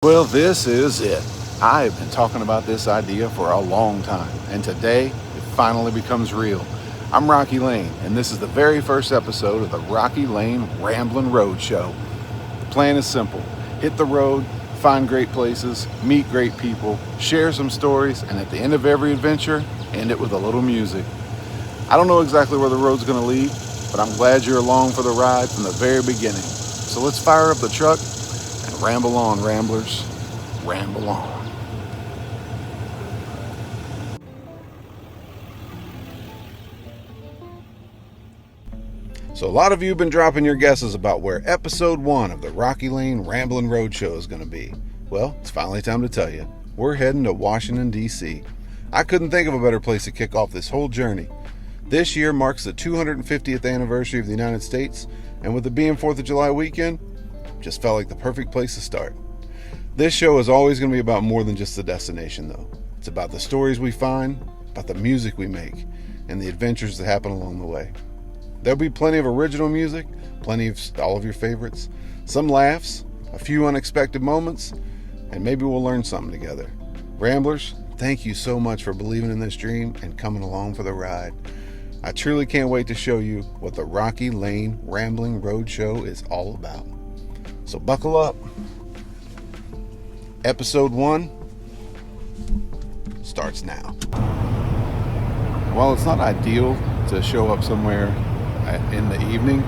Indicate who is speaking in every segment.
Speaker 1: Well, this is it. I've been talking about this idea for a long time, and today it finally becomes real. I'm Rocky Lane, and this is the very first episode of the Rocky Lane Ramblin' Road Show. The plan is simple: hit the road, find great places, meet great people, share some stories, and at the end of every adventure, end it with a little music. I don't know exactly where the road's going to lead, but I'm glad you're along for the ride from the very beginning. So let's fire up the truck and ramble on, ramblers. Ramble on. So a lot of you have been dropping your guesses about where episode 1 of the Rocky Lane Ramblin' Roadshow is going to be. Well, it's finally time to tell you. We're heading to Washington, D.C. I couldn't think of a better place to kick off this whole journey. This year marks the 250th anniversary of the United States, and with it being 4th of July weekend, just felt like the perfect place to start. This show is always going to be about more than just the destination, though. It's about the stories we find, about the music we make, and the adventures that happen along the way. There'll be plenty of original music, plenty of all of your favorites, some laughs, a few unexpected moments, and maybe we'll learn something together. Ramblers, thank you so much for believing in this dream and coming along for the ride. I truly can't wait to show you what the Rocky Lane Rambling Road Show is all about. So buckle up. Episode 1 starts now. While it's not ideal to show up somewhere in the evening,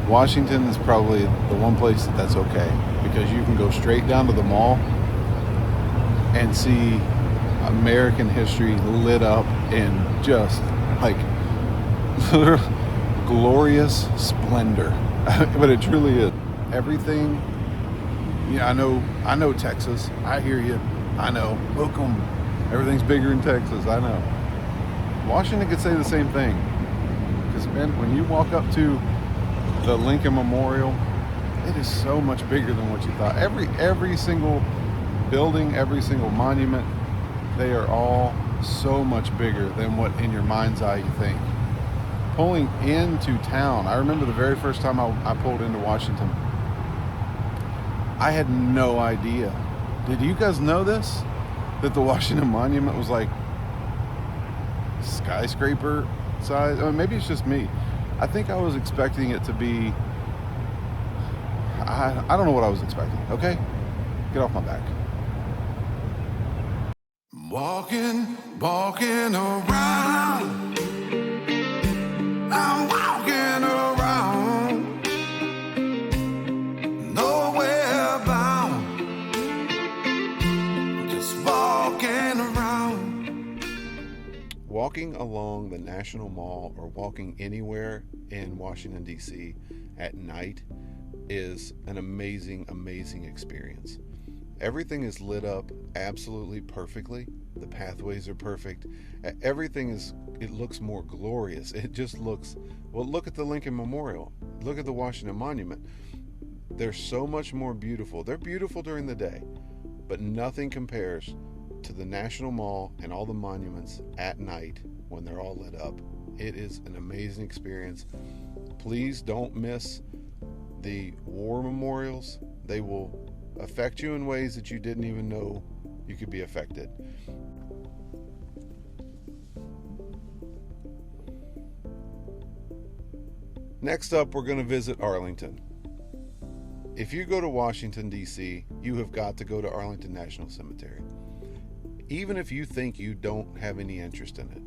Speaker 1: Washington is probably the one place that's okay, because you can go straight down to the mall and see American history lit up in just like glorious splendor. But it truly is. Everything. Yeah, I know Texas. I hear you. I know. Welcome. Everything's bigger in Texas. I know. Washington could say the same thing. Because, man, when you walk up to the Lincoln Memorial, it is so much bigger than what you thought. Every single building, every single monument, they are all so much bigger than what in your mind's eye you think. Pulling into town, I remember the very first time I pulled into Washington, I had no idea. Did you guys know this? That the Washington Monument was like skyscraper size? I mean, maybe it's just me. I think I was expecting it to be, I don't know what I was expecting, okay? Get off my back. Walking around. I'm walking around. Nowhere bound. Just walking around. Walking along the National Mall or walking anywhere in Washington, D.C. at night is an amazing, amazing experience. Everything is lit up absolutely perfectly. The pathways are perfect. It looks more glorious. It just looks, well, look at the Lincoln Memorial. Look at the Washington Monument. They're so much more beautiful. They're beautiful during the day, but nothing compares to the National Mall and all the monuments at night when they're all lit up. It is an amazing experience. Please don't miss the war memorials. They will affect you in ways that you didn't even know you could be affected. Next up, we're going to visit Arlington. If you go to Washington, D.C., you have got to go to Arlington National Cemetery. Even if you think you don't have any interest in it,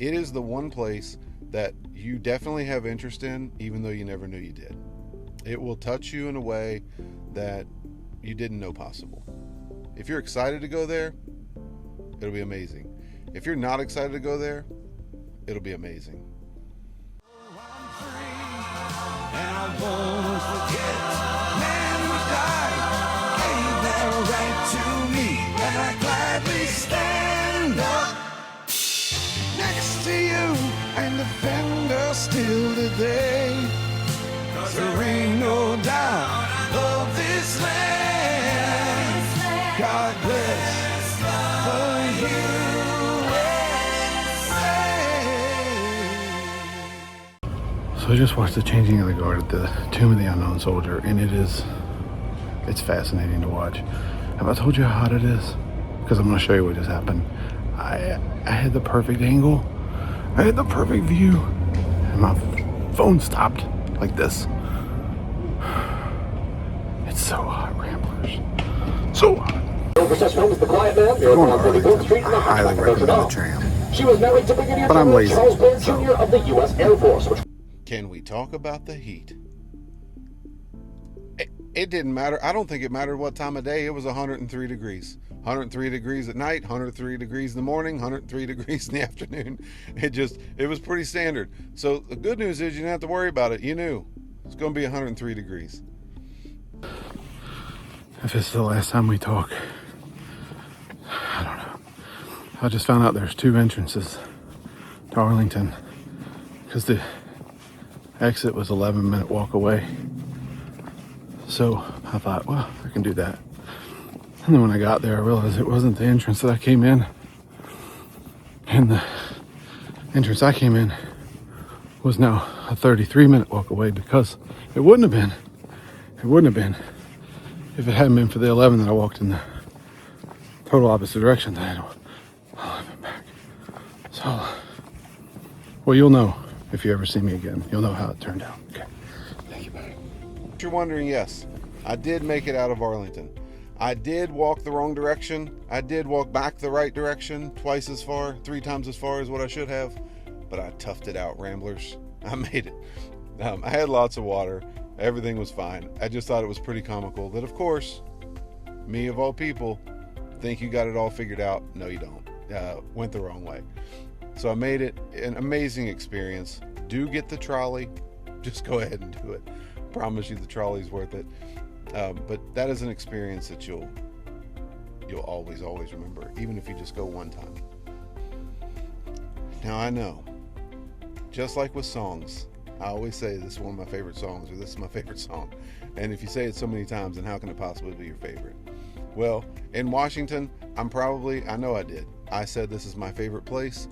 Speaker 1: it is the one place that you definitely have interest in, even though you never knew you did. It will touch you in a way that you didn't know possible. If you're excited to go there, it'll be amazing. If you're not excited to go there, it'll be amazing. And I won't forget, man who died, gave their right to me, and I gladly stand up next to you and defend us still today. 'Cause there ain't no doubt, love this land. God bless the USA. So I just watched the changing of the guard at the Tomb of the Unknown Soldier, and it is It's fascinating to watch. Have I told you how hot it is? Because I'm going to show you what just happened. I had the perfect angle. I had the perfect view. And my phone stopped like this. It's so hot, Ramblers. So hot.
Speaker 2: The quiet man,
Speaker 1: Going to Arlington, I highly recommend the tram.
Speaker 2: She was married to Brigadier
Speaker 1: But I'm
Speaker 2: General
Speaker 1: lazy,
Speaker 2: Charles Byrne
Speaker 1: so.
Speaker 2: Jr. of the U.S. Air Force.
Speaker 1: Can we talk about the heat? It didn't matter. I don't think it mattered what time of day. It was 103 degrees. 103 degrees at night, 103 degrees in the morning, 103 degrees in the afternoon. It was pretty standard. So the good news is you didn't have to worry about it. You knew it's going to be 103 degrees. If this is the last time we talk, I don't know. I just found out there's 2 entrances to Arlington because the exit was 11-minute walk away. So I thought, well, I can do that. And then when I got there, I realized it wasn't the entrance that I came in. And the entrance I came in was now a 33-minute walk away because it wouldn't have been if it hadn't been for the 11 that I walked in the total opposite direction that I had 11 back. So, well, you'll know if you ever see me again. You'll know how it turned out. Okay. Thank you, buddy. If you're wondering, yes, I did make it out of Arlington. I did walk the wrong direction. I did walk back the right direction twice as far, 3 times as far as what I should have. But I toughed it out, Ramblers. I made it. I had lots of water. Everything was fine. I just thought it was pretty comical that, of course, me of all people, think you got it all figured out. No, you don't. Went the wrong way. So I made it an amazing experience. Do get the trolley. Just go ahead and do it. Promise you the trolley's worth it. But that is an experience that you'll always remember, even if you just go one time. Now I know, just like with songs, I always say this is one of my favorite songs, or this is my favorite song. And if you say it so many times, then how can it possibly be your favorite? Well, in Washington, I know I did. I said this is my favorite place.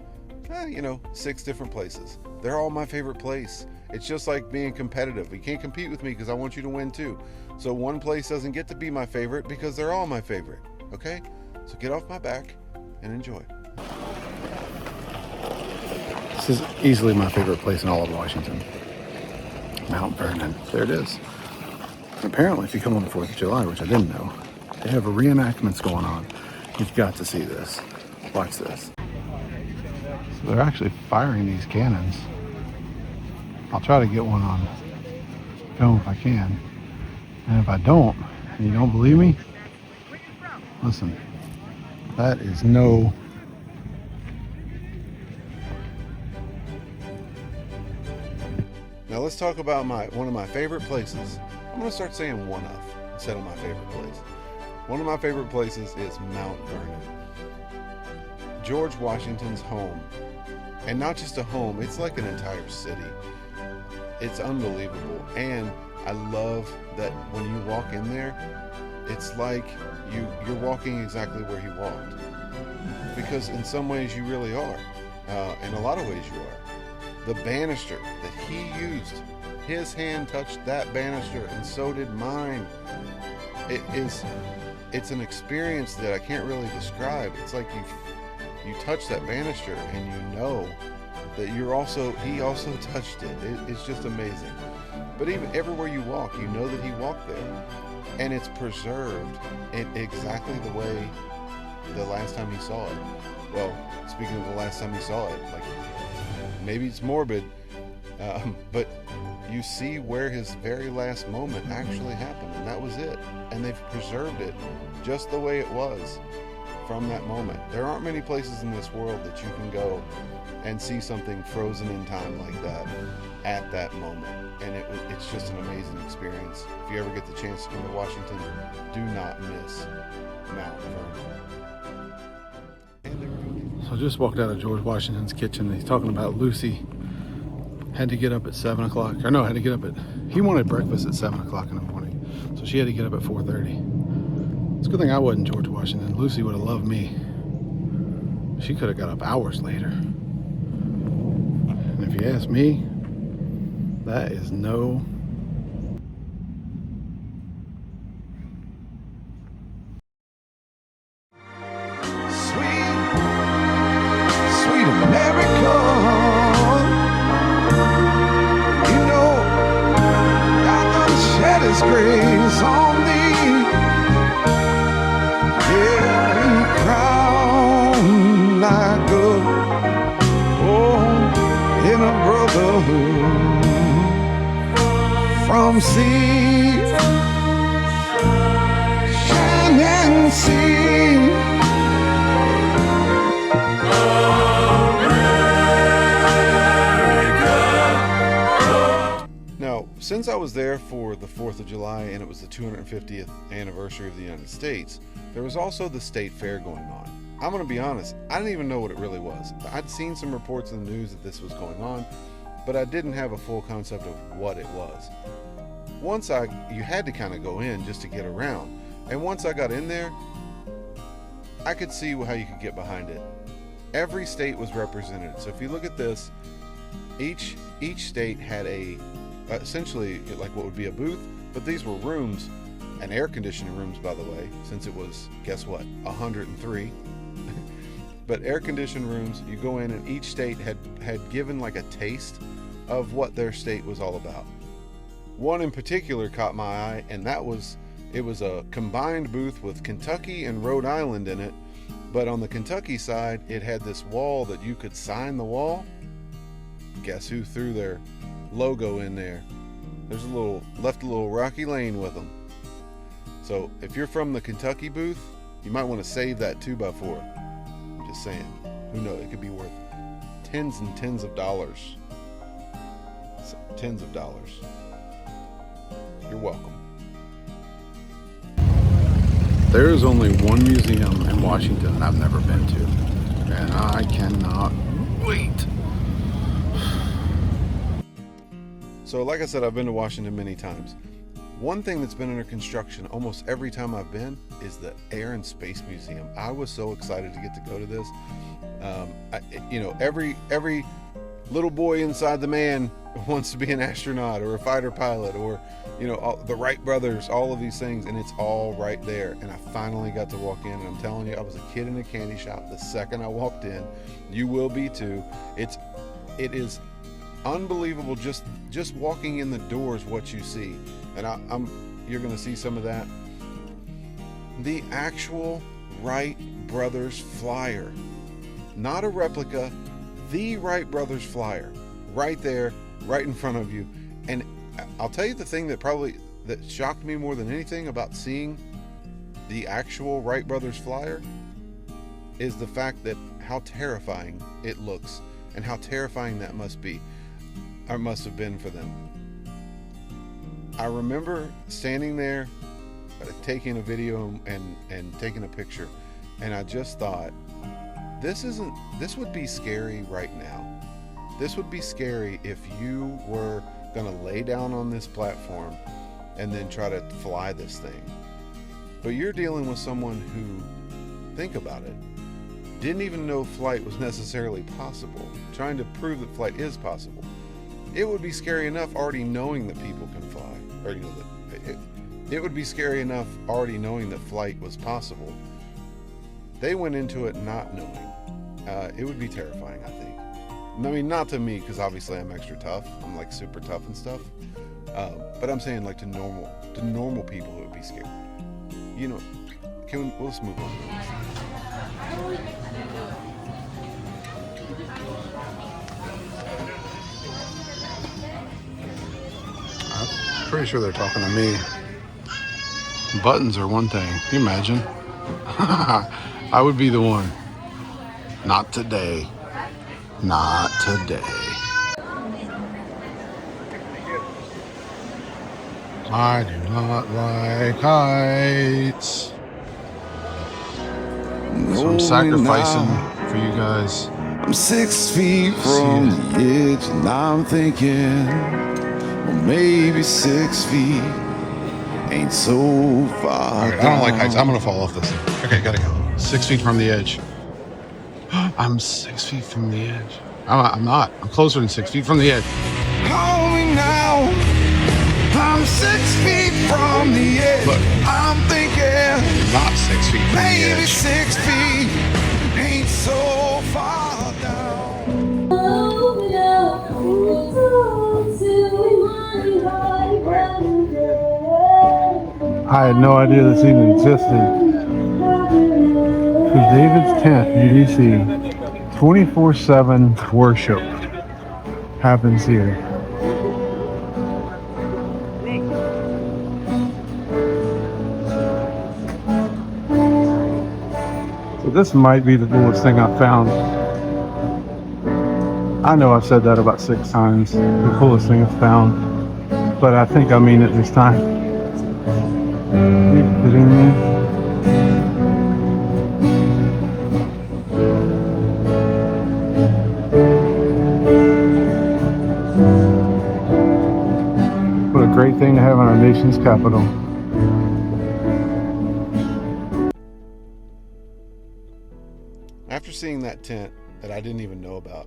Speaker 1: 6 different places. They're all my favorite place. It's just like being competitive. You can't compete with me because I want you to win too. So one place doesn't get to be my favorite because they're all my favorite. Okay? So get off my back and enjoy. This is easily my favorite place in all of Washington. Mount Vernon. There it is. And apparently, if you come on the 4th of July, which I didn't know, they have reenactments going on. You've got to see this. Watch this. So they're actually firing these cannons. I'll try to get one on film if I can. And if I don't, and you don't believe me, listen, that is no... Now let's talk about one of my favorite places. I'm going to start saying one of instead of my favorite place. One of my favorite places is Mount Vernon. George Washington's home. And not just a home, it's like an entire city. It's unbelievable. And I love that when you walk in there, it's like you're walking exactly where he walked. Because in some ways you really are. In a lot of ways you are. The banister that he used, his hand touched that banister and so did mine. It's an experience that I can't really describe. It's like you touch that banister and you know that he also touched it. It's just amazing. But even everywhere you walk, you know that he walked there. And it's preserved in exactly the way the last time he saw it. Well, speaking of the last time he saw it, like maybe it's morbid, but you see where his very last moment actually happened, and that was it. And they've preserved it just the way it was from that moment. There aren't many places in this world that you can go and see something frozen in time like that at that moment. And it's just an amazing experience. If you ever get the chance to come to Washington, do not miss Mount Vernon. So I just walked out of George Washington's kitchen. He's talking about Lucy had to get up at 7 o'clock. Or no, he wanted breakfast at 7 o'clock in the morning. So she had to get up at 4:30. It's a good thing I wasn't George Washington. Lucy would have loved me. She could have got up hours later. And if you ask me, that is no come see, shine and see. Now, since I was there for the 4th of July and it was the 250th anniversary of the United States, there was also the state fair going on. I'm going to be honest, I didn't even know what it really was. I'd seen some reports in the news that this was going on, but I didn't have a full concept of what it was. You had to kind of go in just to get around. And once I got in there, I could see how you could get behind it. Every state was represented. So if you look at this, each state had essentially like what would be a booth, but these were rooms, and air conditioning rooms, by the way, since it was, guess what, 103. But air conditioned rooms, you go in and each state had given like a taste of what their state was all about. One in particular caught my eye, and it was a combined booth with Kentucky and Rhode Island in it. But on the Kentucky side, it had this wall that you could sign the wall. Guess who threw their logo in there? Left a little Rocky Lane with them. So if you're from the Kentucky booth, you might want to save that 2x4. I'm just saying, who knows? It could be worth tens and tens of dollars. Tens of dollars. You're welcome. There is only one museum in Washington I've never been to, and I cannot wait. So like I said, I've been to Washington many times. One thing that's been under construction almost every time I've been is the Air and Space Museum. I was so excited to get to go to this. Every little boy inside the man wants to be an astronaut or a fighter pilot, or the Wright brothers, all of these things, and it's all right there. And I finally got to walk in, and I'm telling you, I was a kid in a candy shop the second I walked in. You will be too. It is unbelievable just walking in the doors what you see, and you're going to see some of that. The actual Wright brothers flyer, not a replica, the Wright brothers flyer, right there, right in front of you. And I'll tell you the thing that shocked me more than anything about seeing the actual Wright brothers flyer is the fact that how terrifying it looks, and how terrifying that must be, or must have been for them. I remember standing there, taking a video and taking a picture, and I just thought, this would be scary right now. This would be scary if you were gonna lay down on this platform and then try to fly this thing. But you're dealing with someone who, think about it, didn't even know flight was necessarily possible, trying to prove that flight is possible. It would be scary enough already knowing that people can fly, or it would be scary enough already knowing that flight was possible. They went into it not knowing. It would be terrifying, I think. I mean, not to me, because obviously I'm extra tough. I'm like super tough and stuff. But I'm saying like to normal people, it would be scary. Let's move on. I'm pretty sure they're talking to me. Buttons are one thing. Can you imagine? I would be the one. Not today. Not today. I do not like heights. So I'm sacrificing for you guys. I'm 6 feet from the edge, and I'm thinking, well, maybe 6 feet ain't so far. Okay, I don't like heights. I'm gonna fall off this thing. Okay, gotta go. 6 feet from the edge. I'm 6 feet from the edge. I'm not. I'm closer than 6 feet from the edge. Call me now. I'm 6 feet from the edge. Look, I'm thinking, not 6 feet from the edge. Maybe 6 feet ain't so far down. I had no idea this even existed. Because David's Tent in DC, 24/7 worship happens here.
Speaker 3: So this might be the coolest thing I've found. I know I've said that about 6 times, the coolest thing I've found, but I think I mean it this time. Are you kidding me? What a great thing to have in our nation's capital.
Speaker 1: After seeing that tent that I didn't even know about,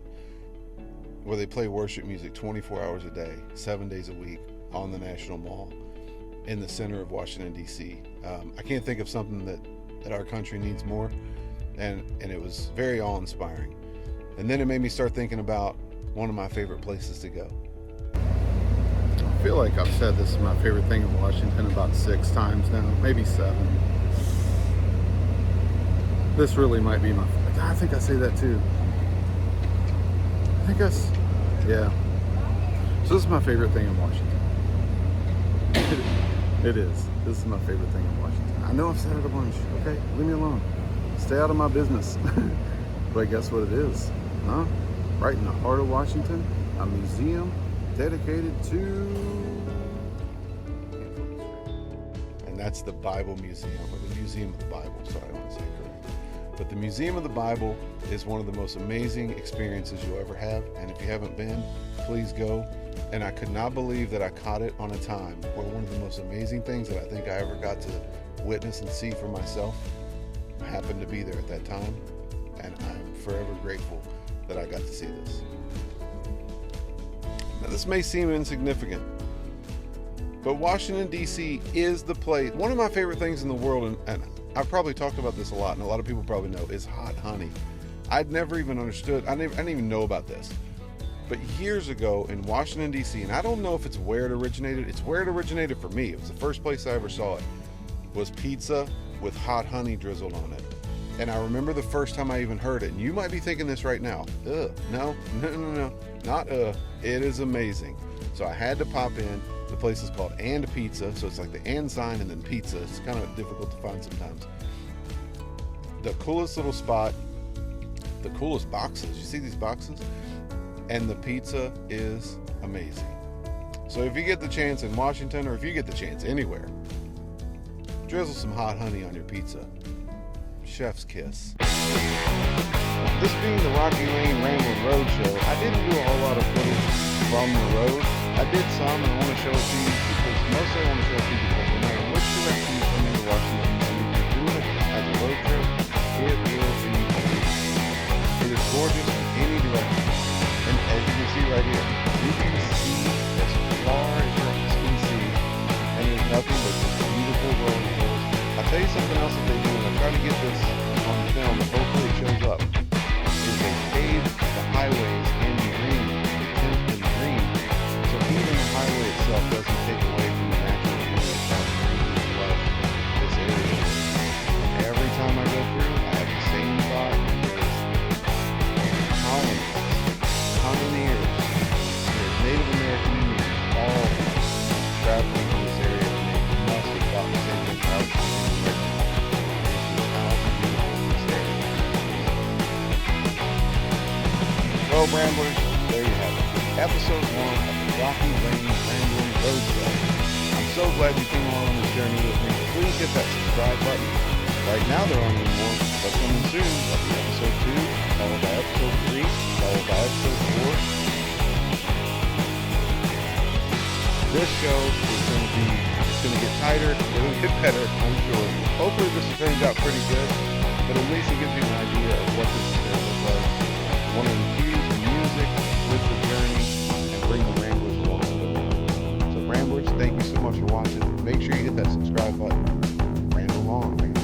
Speaker 1: where they play worship music 24 hours a day, 7 days a week on the National Mall in the center of Washington, D.C., I can't think of something that our country needs more, and it was very awe-inspiring. And then it made me start thinking about one of my favorite places to go. I feel like I've said this is my favorite thing in Washington about 6 times now, maybe 7. This really might be I think I say that too. Yeah. So this is my favorite thing in Washington. It is. This is my favorite thing in Washington. I know I've said it a bunch. Okay, leave me alone. Stay out of my business. But guess what it is? Huh? Right in the heart of Washington, a museum dedicated to... And that's the Bible Museum, or the Museum of the Bible. Sorry, I don't want to say it correct. But the Museum of the Bible is one of the most amazing experiences you'll ever have. And if you haven't been, please go. And I could not believe that I caught it on a time where one of the most amazing things that I think I ever got to witness and see for myself happened to be there at that time. And I'm forever grateful that I got to see this. Now, this may seem insignificant, but Washington, D.C. is the place. One of my favorite things in the world, and I've probably talked about this a lot, and a lot of people probably know, is hot honey. I'd never even understood, I didn't even know about this. But years ago in Washington, D.C., and I don't know if it's where it originated. It's where it originated for me. It was the first place I ever saw it, was pizza with hot honey drizzled on it. And I remember the first time I even heard it. And you might be thinking this right now. No. Not It is amazing. So I had to pop in. The place is called And Pizza. So it's like the and sign and then pizza. It's kind of difficult to find sometimes. The coolest little spot. The coolest boxes. You see these boxes? And the pizza is amazing. So if you get the chance in Washington, or if you get the chance anywhere, drizzle some hot honey on your pizza. Chef's kiss. This being the Rocky Lane Ramblin Road Show, I didn't do a whole lot of footage from the road. I did some, and I want to show it to you because mostly I want to show it to you because no matter which direction you come into Washington, if you're doing it as a road trip, it will be amazing. It is gorgeous in any direction. And as you can see right here, you can see as far as your eyes can see, and there's nothing but beautiful rolling hills. I'll tell you something else that they do, and I try to get this on film, and hopefully it shows up, is they pave the highways in green, the tint in green, so even the highway itself doesn't take away from the natural beauty of how green and lush this area is. And every time I go through, I have the same thought, there's colonists, pioneers, there's Native American Indians, all traveling in this area, and they must have thought the same thing about this is how beautiful this area is. Well, Ramblers, there you have it. Episode 1 of the Rocky Lane Ramblin Road Show. I'm so glad you came along on this journey with me. Please hit that subscribe button. Right now there aren't any more, but coming soon, that'll be episode 2, followed by episode 3, followed by episode 4. This show is going to get tighter, it'll get better, I'm sure. Hopefully this turns out pretty good, but at least it gives you an idea of what this is going to look like. I want to infuse the music with the journey and bring the Ramblers along with it. So Ramblers, thank you so much for watching. Make sure you hit that subscribe button. Ramble along.